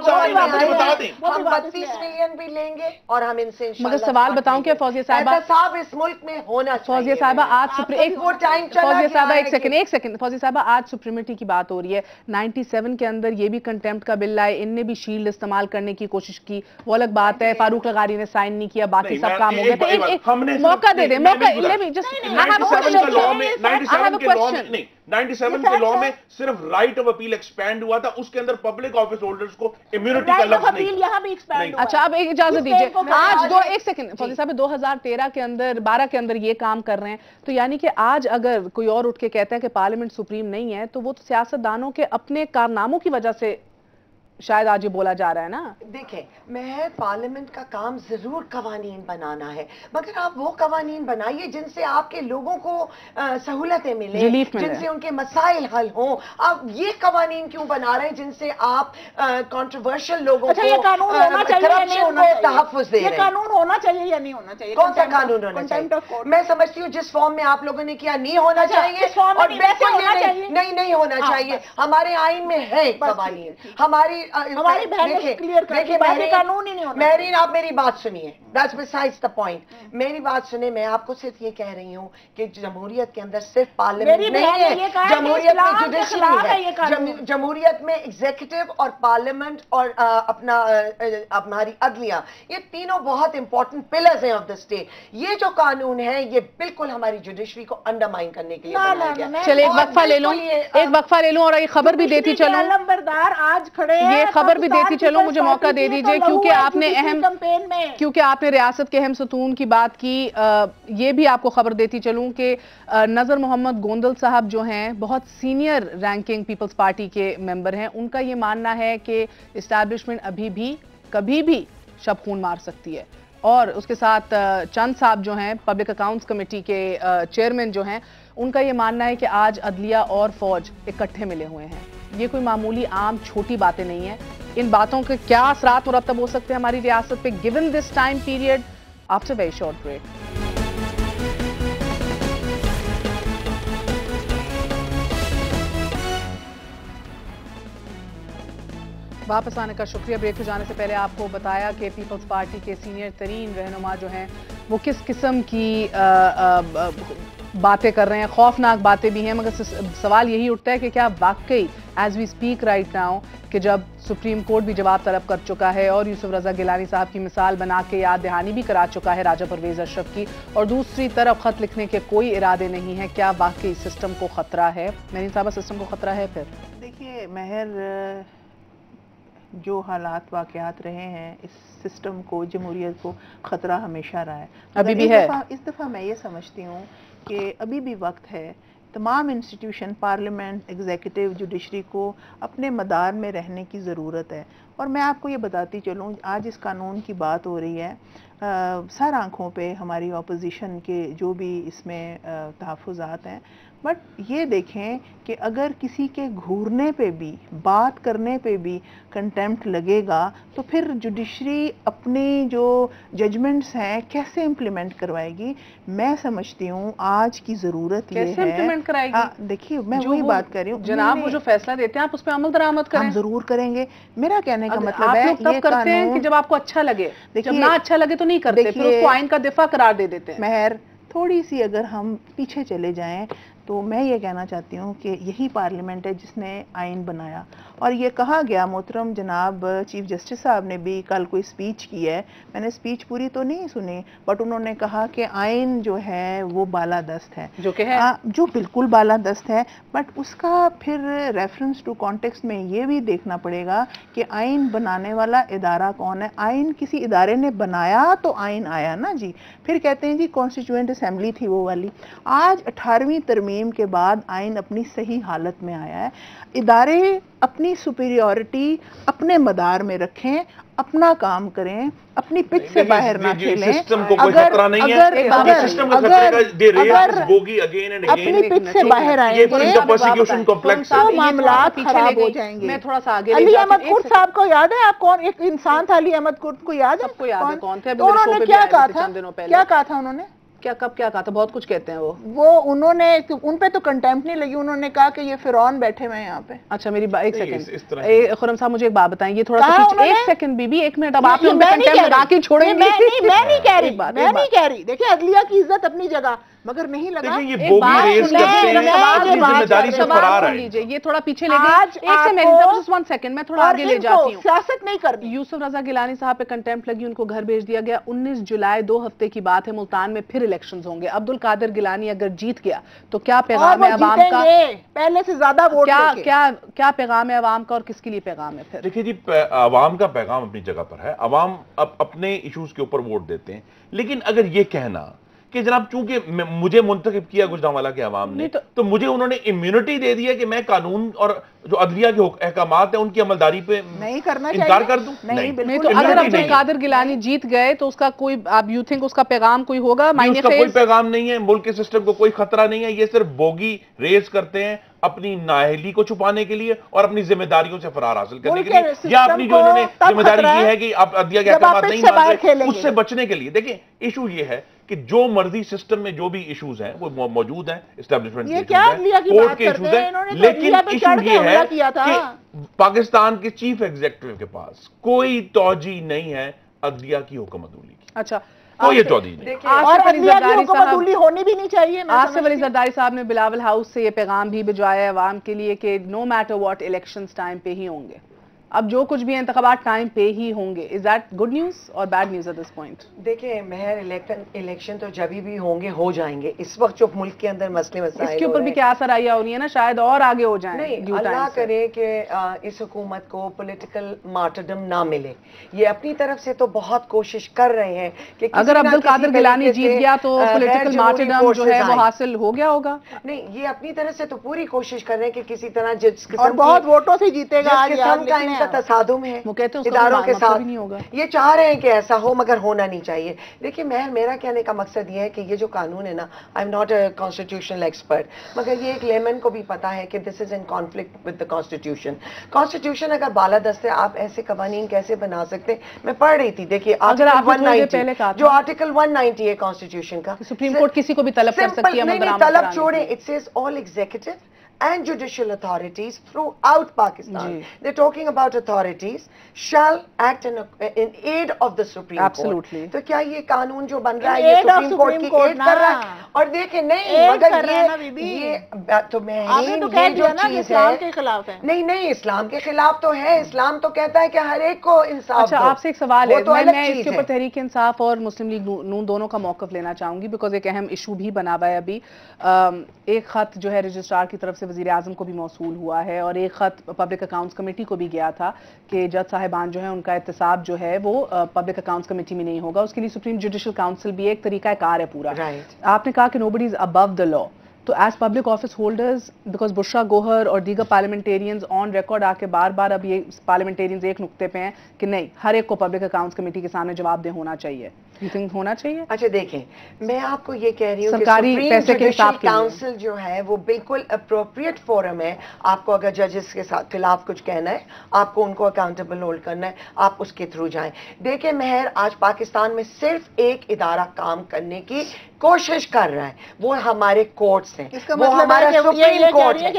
सा आइन है मुझे बता दें। हम 32 मिलियन भी लेंगे और हम इनसे मगर सवाल बताऊं क्या फौजिया साहब इस मुल्क में होना चाहिए। फौजिया साहब आज एक सेकंड फौजिया साहब आज सुप्रीमिटी की बात हो रही है, 97 के अंदर ये भी कंटेम्प्ट का बिल लाए, इनने भी शील्ड इस्तेमाल करने की कोशिश की, वो अलग बात है, फारूक लगारी ने साइन नहीं किया, बाकी सब काम हो गया, तो एक मौका दे दे, मौका ले भी जस्ट 97 के लॉ में सिर्फ राइट ऑफ अपील एक्सपैंड हुआ था, उसके अंदर पब्लिक ऑफिस होल्डर्स को इम्यूनिटी का लफ्ज नहीं। यहां भी एक्सपैंड हुआ। अच्छा, अब एक इजाजत दीजिए, आज एक सेकंड फौजी साहब 2013 के अंदर 12 के अंदर ये काम कर रहे हैं, तो यानी कि आज अगर कोई और उठ के कहता है कि पार्लियामेंट सुप्रीम नहीं है, तो वो तो सियासतदानों के अपने कारनामों की वजह से शायद आज ये बोला जा रहा है ना। देखें, मैं पार्लियामेंट का काम जरूर कवानीन बनाना है, मगर आप वो कवानीन बनाइए जिनसे आपके लोगों को सहूलतें मिले, जिनसे उनके मसाइल हल हों। आप ये कवानीन क्यों बना रहे हैं जिनसे आप कंट्रोवर्शियल लोगों को ये कानून होना चाहिए या नहीं होना चाहिए, तहफ़्फ़ुज़ दे रहे हैं। ये कानून होना चाहिए या नहीं होना चाहिए? कौन सा कानून होना चाहिए? मैं समझती हूँ जिस फॉर्म में आप लोगों ने किया नहीं होना चाहिए, और बिल्कुल नहीं होना चाहिए। हमारे आइन में है कवानीन, हमारी कानून ही नहीं होना। महरीन, आप मेरी बात सुनिए, दैट्स बिसाइड्स द पॉइंट। मेरी बात सुनिए, मैं आपको सिर्फ ये कह रही हूँ कि जमहूरियत के अंदर सिर्फ पार्लियामेंट नहीं है, जमहूरियत में जुडिशरी है, जमहूरियत में एग्जीक्यूटिव और पार्लियामेंट और हमारी अदलिया, ये तीनों बहुत इंपॉर्टेंट पिलर्स हैं ऑफ द स्टेट। ये जो कानून है ये बिल्कुल हमारी जुडिशरी को अंडरमाइन करने के लिए बनाया गया। चलिए एक वक्फा ले लूं और ये खबर भी देती चलूं, नंबरदार आज खड़े ये खबर भी देती चलो, मुझे मौका दे दीजिए, क्योंकि आपने रियासत के अहम सतून की बात की। ये भी आपको खबर देती चलूं कि नजर मोहम्मद गोंदल साहब जो हैं, बहुत सीनियर रैंकिंग पीपल्स पार्टी के मेंबर हैं, उनका ये मानना है कि इस्टेब्लिशमेंट अभी भी कभी भी शब खून मार सकती है। और उसके साथ चंद साहब जो हैं पब्लिक अकाउंट्स कमेटी के चेयरमैन जो हैं, उनका ये मानना है कि आज अदलिया और फौज इकट्ठे मिले हुए हैं। ये कोई मामूली आम छोटी बातें नहीं है। इन बातों के क्या असरात मुरतब हो सकते हैं हमारी रियासत पे given this time period? After very short break. वापस आने का शुक्रिया। ब्रेक पे जाने से पहले आपको बताया कि पीपल्स पार्टी के सीनियर तरीन रहनुमा जो हैं वो किस किस्म की बातें कर रहे हैं, खौफनाक बातें भी हैं, मगर सवाल यही उठता है कि क्या वाकई as we speak right now कि जब सुप्रीम कोर्ट भी जवाब तलब कर चुका है और यूसुफ रजा गिलानी साहब की मिसाल बना के याद दहानी भी करा चुका है राजा परवेज अशरफ की, और दूसरी तरफ खत लिखने के कोई इरादे नहीं है, क्या वाकई सिस्टम को खतरा है? मेरी साहब, सिस्टम को खतरा है? फिर देखिए महर, जो हालात वाक़यात रहे हैं इस सिस्टम को, जमहूरियत को खतरा हमेशा रहा है, अभी भी है। इस दफ़ा मैं ये समझती हूँ कि अभी भी वक्त है तमाम इंस्टीट्यूशन, पार्लियामेंट, एग्जीक्यूटिव, जुडिशरी को अपने मदार में रहने की ज़रूरत है। और मैं आपको ये बताती चलूँ, आज इस कानून की बात हो रही है, सर आँखों पे हमारी अपोजिशन के जो भी इसमें तहफ़्फ़ुज़ात हैं, बट ये देखें कि अगर किसी के घूरने पे भी, बात करने पे भी कंटेम्प्ट लगेगा तो फिर जुडिशरी अपनी जो जजमेंट्स हैं कैसे इम्प्लीमेंट करवाएगी? मैं समझती हूँ आज की ज़रूरत ये है। कैसे इम्प्लीमेंट कराएगी? देखिए मैं वही बात कर रही हूँ जनाब, वो जो फैसला देते हैं आप उस पर अमल दरामद करें। हम ज़रूर करेंगे। मेरा कहने का मतलब आप है लोग तब करते हैं कि जब आपको अच्छा लगे, जब ना अच्छा लगे तो नहीं करते, फिर उसको आइन का दिफा करार दे देते हैं। महर, थोड़ी सी अगर हम पीछे चले जाएं तो मैं ये कहना चाहती हूँ कि यही पार्लियामेंट है जिसने आइन बनाया, और ये कहा गया, मोहतरम जनाब चीफ जस्टिस साहब ने भी कल कोई स्पीच की है, मैंने स्पीच पूरी तो नहीं सुनी, बट उन्होंने कहा कि आइन जो है वो बालादस्त है, जो कि है जो बिल्कुल बालादस्त है, बट उसका फिर रेफरेंस टू कॉन्टेक्स्ट में ये भी देखना पड़ेगा कि आइन बनाने वाला इदारा कौन है। आइन किसी इदारे ने बनाया तो आइन आया ना जी। फिर कहते हैं जी कॉन्स्टिट्यूएंट असेंबली थी वो वाली। आज 18वीं तरमीम के बाद आइन अपनी सही हालत में आया है। इदारे अपनी सुपीरियॉरिटी अपने मदार में रखें, अपना काम करें, अपनी पिच से बाहर ना खेलें। सिस्टम को कोई खतरा नहीं है, सिस्टम को खतरे का दे रही है बोगी अगेन एंड अगेन। अपनी पिच से बाहर आएंगे तो मामलात खराब हो जाएंगे। मैं थोड़ा सा आगे अली अहमद कुर्द साहब को याद है? आप कौन एक इंसान था, अली अहमद कुर्द को याद है? सबको याद है कौन थे। तो उन्होंने क्या कहा था? क्या कहा था उन्होंने? क्या कब क्या कहा था? बहुत कुछ कहते हैं वो उन्होंने, उन पे तो कंटेम्प्ट नहीं लगी, उन्होंने कहा कि ये फिरौन बैठे हुए हैं यहाँ पे। अच्छा मेरी एक सेकंड, खुरम साहब मुझे एक बात बताएं, ये थोड़ा सा एक सेकंड बीबी, एक मिनट। अब आप लोग कंटेम्प्ट लगा के छोड़ेंगे? मैं नहीं कह रही, मैं नहीं कह रही। देखिए अदलिया की इज्जत अपनी जगह, मगर नहीं लगा। ये बोगी रेस करते हैं, जिम्मेदारी से फरार है। ये थोड़ा पीछे ले गए, मैं थोड़ा आगे ले जाती हूँ। सियासत नहीं करनी। यूसुफ रजा गिलानी साहब पे कंटेम्प्ट लगी, उनको घर भेज दिया गया। 19 जुलाई 2 हफ्ते की बात है, मुल्तान में फिर इलेक्शंस होंगे। अब्दुल कादिर गिलानी अगर जीत गया तो क्या पैगाम है अवाम का? पहले से ज्यादा वोट क्या पैगाम है अवाम का, और किसके लिए पैगाम है? फिर देखिए जी, अवाम का पैगाम अपनी जगह पर है। अवाम अपने इश्यूज के ऊपर वोट देते हैं, लेकिन अगर ये कहना कि जनाब चूंकि मुझे मुंतखब किया गुजरांवाला के अवाम ने, तो मुझे उन्होंने इम्यूनिटी दे दी है कि मैं कानून और जो अदलिया के अहकामात है उनकी अमलदारी पे नहीं करना इनकार कर दूं? नहीं। तो अगर अब्दुल कादिर गिलानी जीत गए तो उसका कोई, आप यू थिंक उसका पैगाम कोई होगा? उसका कोई पैगाम नहीं है, मुल्क के सिस्टम को कोई खतरा नहीं है। ये सिर्फ बोगी रेस करते हैं अपनी नाअहली को छुपाने के लिए और अपनी जिम्मेदारियों से फरार हासिल करने के लिए, या अपनी जो इन्होंने जिम्मेदारी की है कि आप अदलिया के अहकामात नहीं मानते, उससे बचने के लिए। देखिए इशू ये है कि जो मर्जी सिस्टम में जो भी इश्यूज हैं वो मौजूद हैं, एस्टेब्लिशमेंट के इश्यूज हैं, कोर्ट के इश्यूज हैं, लेकिन इशू ये है कि पाकिस्तान के चीफ एग्जीक्यूटिव के पास कोई तौजी नहीं है अदलिया की हुक्मतुल्ली की। अच्छा, कोई तौजी नहीं। और अदलिया की हुक्मतुल्ली होनी भी नहीं चाहिए। आसिफ अली जरदारी साहब ने बिलावल हाउस से ये पैगाम भी भिजवाया है अवाम के लिए कि no matter what elections time पे ही होंगे। अब जो कुछ भी है इंतखाबात टाइम पे ही होंगे। इज दैट गुड न्यूज और bad news at this point? देखिए महर, इलेक्शन तो जब भी होंगे हो जाएंगे। इस वक्त जो मुल्क के अंदर मसले मसाइल, इसके ऊपर भी क्या असराइया हो रही है ना, शायद और आगे हो जाए। नहीं, अल्लाह करे कि इस हुकूमत को पॉलिटिकल मार्टरडम ना मिले। ये अपनी तरफ से तो बहुत कोशिश कर रहे हैं कि अगर अब्दुल कादिर गिलानी जीत गया तो पॉलिटिकल मार्टरडम जो है वो हासिल हो गया होगा। नहीं, ये अपनी तरफ से तो पूरी कोशिश कर रहे हैं कि किसी तरह जिस और बहुत वोटों से जीतेगा, इनका तसादुम है इदारों के साथ, नहीं होगा। ये चाह रहे हैं कि ऐसा हो, मगर होना नहीं चाहिए। देखिए मेरा कहने का मकसद ये है कि ये जो कानून है ना, I am not a constitutional expert, मगर ये एक लेमन को भी पता है कि this is in conflict with the constitution. अगर बालादस्त है, आप ऐसे कवानीन कैसे बना सकते हैं? मैं पढ़ रही थी, देखिए जो आर्टिकल 190 है कॉन्स्टिट्यूशन का, सुप्रीम कोर्ट किसी को भी तलब कर सकती है। तलब छोड़े, it says all executive and judicial authorities throughout Pakistan. They're talking about authorities shall act in aid of the Supreme Absolutely. Court. तो क्या ये कानून जो बन रहा है ये Supreme Court की aid कर रहा है? और देखें नहीं, मगर ये तो महरीन ये जो चीज है के खिलाफ है। नहीं इस्लाम के खिलाफ तो है। इस्लाम तो कहता है कि हर एक को इंसाफ। अच्छा, आपसे एक सवाल है, तो मैं इसके ऊपर तहरीक इंसाफ और मुस्लिम लीग नून दोनों का मौक़िफ़ लेना चाहूंगी, बिकॉज एक अहम इशू भी बना हुआ है अभी। एक खत जो है रजिस्ट्रार की तरफ से वज़ीर आज़म को भी मौसूल हुआ है और एक खत पब्लिक अकाउंट्स कमेटी को भी गया था कि जज साहिबान जो है उनका एहतसाब जो है वो पब्लिक अकाउंट्स कमेटी में नहीं होगा, उसके लिए सुप्रीम जुडिशल काउंसिल भी एक तरीका कार है पूरा। आपने कहा कि nobody is above the law, तो as public office holders, because Bushra Gohar और दीगर पार्लियामेंटेरियंस ऑन रिकॉर्ड आके बार बार अब ये पार्लियामेंटेरियंस एक नुक्ते पे हैं कि नहीं, हर एक को पब्लिक अकाउंट्स कमेटी के सामने जवाबदेह होना चाहिए। You think होना चाहिए? अच्छा देखें, मैं आपको ये कह रही हूँ कि सरकारी पैसे के हिसाब के काउंसिल जो है वो बिल्कुल अप्रोप्रिएट फोरम है। आपको अगर जजेस के साथ खिलाफ कुछ कहना है, आपको उनको अकाउंटेबल होल्ड करना है, आप उसके थ्रू जाएं। देखें महर, आज पाकिस्तान में सिर्फ एक इदारा काम करने की कोशिश कर रहा है, वो हमारे कोर्ट्स हैं, वो हमारा सुप्रीम कोर्ट है।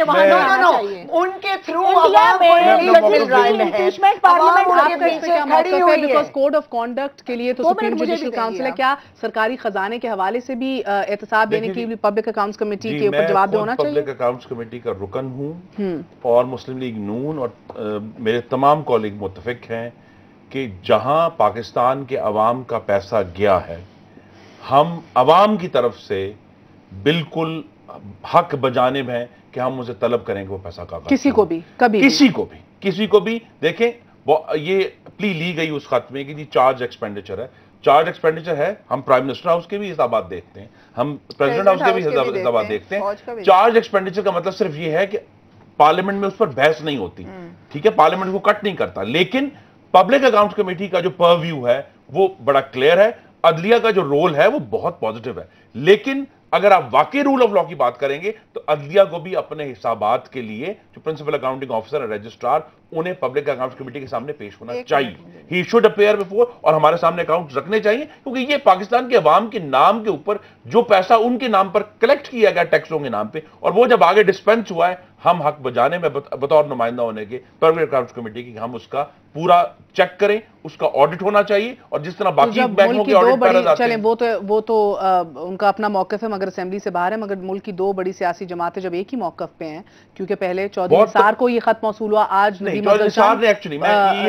नो, उनके थ्रू आवाम को रिलीफ मिल रहा है, आवाम उनके पीछे खड़ी हुई है। बिकॉज कोड ऑफ कॉन्डक्ट के लिए तो सुप्रीम जुडिशल काउंसिल है, क्या सरकारी खजाने के हवाले से भी एहतसाब देने की पब्लिक अकाउंट्स कमेटी के ऊपर जवाब होना चाहिए? पब्लिक अकाउंट्स कमेटी का रुकन हूँ और मुस्लिम लीग नून और मेरे तमाम कॉलीग मुत्तफिक हैं कि जहां पाकिस्तान के अवाम का पैसा गया है, हम अवाम की तरफ से बिल्कुल हक बजाने में हैं कि हम उसे तलब करेंगे वो पैसा का किसी को भी, कभी किसी को भी। देखें, ये प्ली ली गई उस खत में कि जी चार्ज एक्सपेंडिचर है, चार्ज एक्सपेंडिचर है। हम प्राइम मिनिस्टर हाउस के भी हिसाबात देखते हैं, हम प्रेसिडेंट हाउस के भी हिसाबात देखते हैं। चार्ज एक्सपेंडिचर का मतलब सिर्फ ये है कि पार्लियामेंट में उस पर बहस नहीं होती, ठीक है, पार्लियामेंट को कट नहीं करता, लेकिन पब्लिक अकाउंट्स कमेटी का जो परव्यू है वो बड़ा क्लियर है। अदलिया का जो रोल है वो बहुत पॉजिटिव है, लेकिन अगर आप वाकई रूल ऑफ लॉ की बात करेंगे तो अदलिया को भी अपने हिसाबात के लिए जो प्रिंसिपल अकाउंटिंग ऑफिसर है, रजिस्ट्रार, उन्हें पब्लिक अकाउंट्स कमेटी के सामने पेश होना चाहिए। ही शुड अपीयर बिफोर, और हमारे सामने अकाउंट्स रखने चाहिए, क्योंकि ये पाकिस्तान के अवाम के नाम के ऊपर जो पैसा उनके नाम पर कलेक्ट किया गया टैक्सों के नाम पे, और वो जब आगे डिस्पेंस हुआ है, हम हक बजाने में बतौर नुमाइंदा होने के पब्लिक अकाउंट्स कमेटी की हम उसका पूरा चेक करें, उसका ऑडिट होना चाहिए। और जिस तरह बाकी बैंकों के ऑडिट पैराज आते हैं, वो तो उनका अपना मौक़िफ़ है, मगर असेंबली से बाहर है। मगर मुल्क की दो बड़ी सियासी जमातें जब एक ही मौक़िफ़ पे हैं, क्योंकि पहले चौधरी निसार को ये खत मौसूल हुआ, आज निसार ने एक्चुअली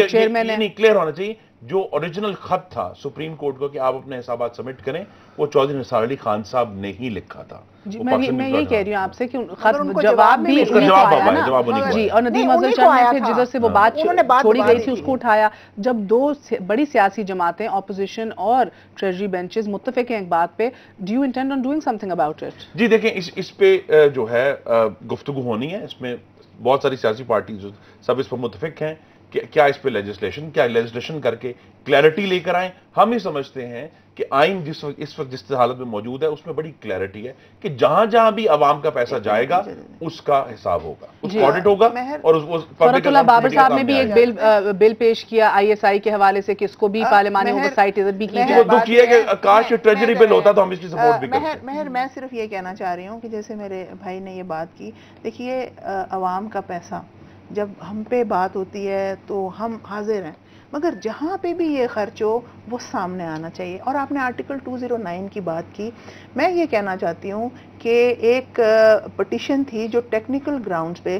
चेयरमैन ने क्लियर होना चाहिए, जो ओरिजिनल खत था सुप्रीम कोर्ट को कि आप अपने हिसाबात सबमिट करें, वो चौधरी निसार अली खान साहब ने ही लिखा था। जी, मैं यही कह रही हूँ आपसे कि खत जवाब भी आया ना जी, और नदीम अफजल शाह ने फिर जिधर से वो बात छोड़ी गई थी उसको उठाया। जब दो बड़ी सियासी जमातें, ऑपोजिशन और ट्रेजरी बेंचेस मुत्तफिक हैं एक बात पे, do you intend on doing something about it? जी देखें, इस पे जो है गुफ्तगू होनी है, इसमें बहुत सारी सियासी पार्टी सब इस पर मुत्तफिक हैं कि क्या इस पे लेजिस्लेशन करके क्लैरिटी लेकर आए। हम ही समझते हैं कि आइन इस वक्त जिस हालत में मौजूद है उसमें बड़ी क्लैरिटी है कि जहां जहां भी आवाम का पैसा जाएगा उसका हिसाब होगा, उसका ऑडिट होगा। और फरतुल्लाह बाबर साहब ने भी एक बिल पेश किया ISI के हवाले से कि इसको भी पार्लियामानी ओवरसाइट भी की जाए। दुख ये है कि काश ट्रेजरी बिल होता तो हम इसकी सपोर्ट भी करते। महर, मैं सिर्फ ये कहना चाह रही हूँ कि जैसे मेरे भाई ने ये बात की, देखिए अवाम का पैसा जब हम पे बात होती है तो हम हाजिर हैं, मगर जहाँ पे भी ये खर्च हो वो सामने आना चाहिए। और आपने आर्टिकल 209 की बात की, मैं ये कहना चाहती हूँ कि एक पटिशन थी जो टेक्निकल ग्राउंड्स पे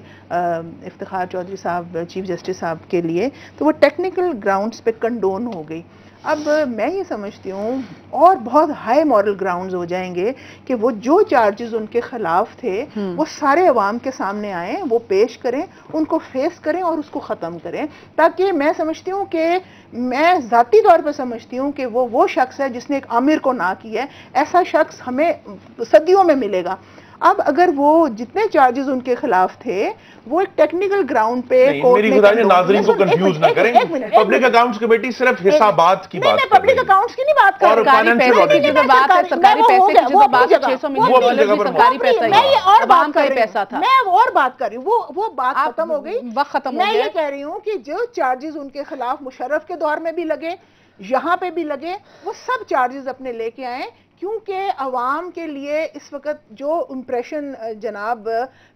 इफ्तिखार चौधरी साहब चीफ जस्टिस साहब के लिए, तो वो टेक्निकल ग्राउंड्स पे कंडोन हो गई। अब मैं ये समझती हूँ और बहुत हाई मॉरल ग्राउंड्स हो जाएंगे कि वो जो चार्जेस उनके खिलाफ थे वो सारे अवाम के सामने आए, वो पेश करें, उनको फेस करें और उसको ख़त्म करें, ताकि मैं समझती हूँ कि मैं ज़ाती तौर पर समझती हूँ कि वो शख्स है जिसने एक आमिर को ना किया है, ऐसा शख्स हमें सदियों में मिलेगा। अब अगर वो जितने चार्जेस उनके खिलाफ थे वो एक टेक्निकल ग्राउंड पे मेरी खुदाई नाज़रीन को कंफ्यूज ना करें, पब्लिक अकाउंट्स कमेटी सिर्फ हिसाबात की बात मैं पब्लिक अकाउंट्स की नहीं बात कर रही, सरकारी पैसे की जो बात है, सरकारी पैसे की जो बात है, 600 मिलियन डॉलर की सरकारी पैसा है, मैं ये और बात का पैसा था, मैं और बात कर रही हूँ, वो बात खत्म हो गई, वक्त खत्म हो गया। मैं ये कह रही हूँ कि जो चार्जेस उनके खिलाफ मुशर्रफ के दौर में भी लगे, यहाँ पे भी लगे, वो सब चार्जेस अपने लेके आए क्योंकि अवाम के लिए इस वक्त जो इम्प्रेशन जनाब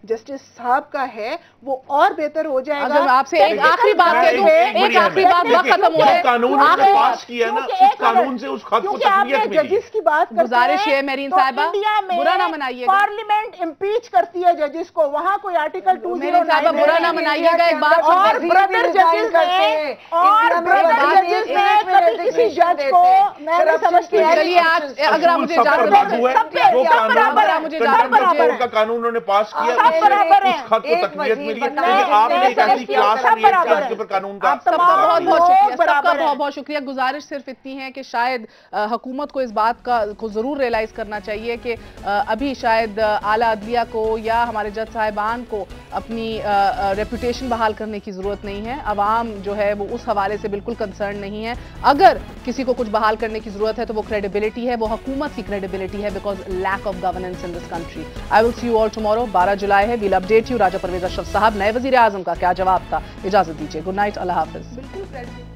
जस्टिस साहब का है वो और बेहतर हो जाएगा। अगर आपसे एक आखिरी बात कह दूं, एक आखिरी बात खत्म हो रहा है, कानून पास किया ना, उस कानून से उस खत को तकनीत मिली। जजिस की बात करते हैं, गुजारिश है मेरीन साहिबा, बुरा ना मनाइएगा, पार्लियामेंट इम्पीच करती है जजिस को, वहाँ कोई आर्टिकल 209 साहिबा बुरा ना मनाइएगा, एक बात और ब्रदर जजेस ने कभी किसी जज को मैं नहीं समझती। चलिए आज अगर आप मुझे इजाजत का कानून उन्होंने पास किया, उस खत को तकनीत मिली, क्योंकि आपने एक ऐसी क्लास क्रिएट किया जिसके ऊपर कानून का सबका बहुत बहुत शुक्रिया। गुजारिश सिर्फ इतनी है कि शायद हुकूमत को इस बात को जरूर रियलाइज करना चाहिए कि अभी शायद आला अदलिया को या हमारे जज साहिबान को अपनी रेपुटेशन बहाल करने की जरूरत नहीं है। अवाम जो है वो उस हवाले से बिल्कुल कंसर्न नहीं है। अगर किसी को कुछ बहाल करने की जरूरत है तो वो क्रेडिबिलिटी है, वो हुकूमत की क्रेडिबिलिटी है, because lack of governance in this country. I will see you all tomorrow, 12 जुलाई है, we'll update you. Raja Pervez Ashraf साहब नए वजीर आजम का क्या जवाब था, इजाजत दीजिए, गुड नाइट, अल्लाह हाफिज।